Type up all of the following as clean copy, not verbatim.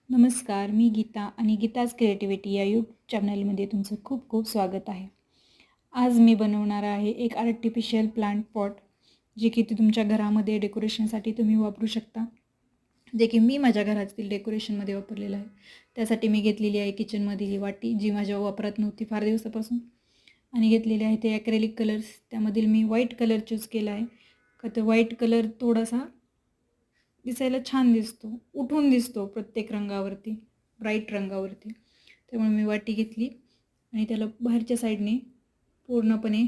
नमस्कार, मी गीता आणि गीताज क्रिएटिव्हिटी या चॅनलमध्ये तुमचं खूप खूप स्वागत आहे. आज मी बनवणार आहे एक आर्टिफिशियल प्लांट पॉट, जे की तुमच्या घरामध्ये डेकोरेशनसाठी तुम्ही वापरू शकता. जे की मी माझ्या घरातील डेकोरेशनमध्ये वापरलेलं आहे. त्यासाठी मी घेतलेली आहे किचनमधील ही वाटी, जी माझ्या वापरात नव्हती फार दिवसापासून. आणि घेतलेले आहे ते ॲक्रेलिक कलर्स. त्यामधील मी व्हाईट कलर चूज केला आहे. का तर व्हाईट कलर थोडासा दिसायला छान दिसतो, उठून दिसतो प्रत्येक रंगावरती, ब्राईट रंगावरती. त्यामुळे मी वाटी घेतली आणि त्याला बाहेरच्या साईडने पूर्णपणे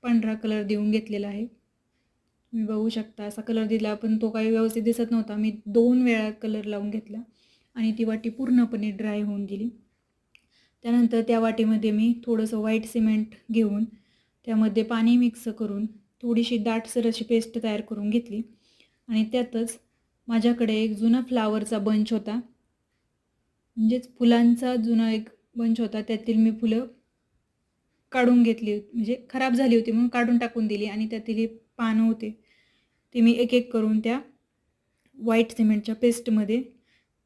पांढरा कलर देऊन घेतलेला आहे. तुम्ही बघू शकता असा कलर दिला, पण तो काही व्यवस्थित दिसत नव्हता. मी 2 वेळा कलर लावून घेतला आणि ती वाटी पूर्णपणे ड्राय होऊन गेली. त्यानंतर त्या वाटीमध्ये मी थोडंसं व्हाईट सिमेंट घेऊन त्यामध्ये पाणी मिक्स करून थोडीशी दाटसर अशी पेस्ट तयार करून घेतली आणि त्यातच माझ्याकडे एक जुना फ्लावरचा बंच होता, म्हणजेच फुलांचा जुना एक बंच होता. त्यातील मी फुलं काढून घेतली, म्हणजे खराब झाली होती म्हणून काढून टाकून दिली आणि त्यातील हे पानं होते ते मी एक एक करून त्या व्हाईट सिमेंटच्या पेस्टमध्ये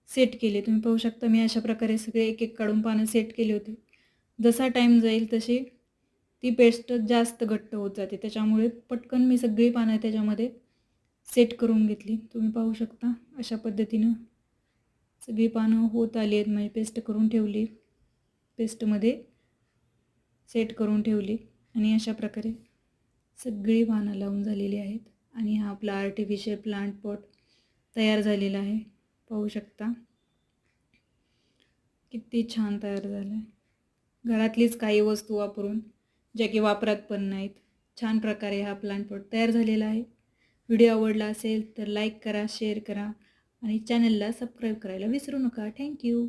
सेट केले. तुम्ही पाहू शकता मी अशा प्रकारे सगळे एक एक काढून पानं सेट केले होते. जसा टाईम जाईल तशी ती पेस्ट जास्त घट्ट होत जाते, त्याच्यामुळे पटकन मी सगळी पानं त्याच्यामध्ये सेट करून घेतली. तुम्ही पाहू शकता अशा पद्धतीनं सगळी पानं होत आली आहेत. म्हणजे पेस्ट करून ठेवली, पेस्टमध्ये सेट करून ठेवली आणि अशा प्रकारे सगळी पानं लावून झालेली आहेत आणि हा आपला आर्टिफिशियल प्लांट पॉट तयार झालेला आहे. पाहू शकता किती छान तयार झालं आहे. घरातलीच काही वस्तू वापरून, ज्या की वापरात पण नाहीत, छान प्रकारे हा प्लांट पॉट तयार झालेला आहे. व्हिडिओ आवडला असेल तर लाईक करा, शेअर करा आणि चॅनलला सबस्क्राईब करायला विसरू नका. थँक्यू.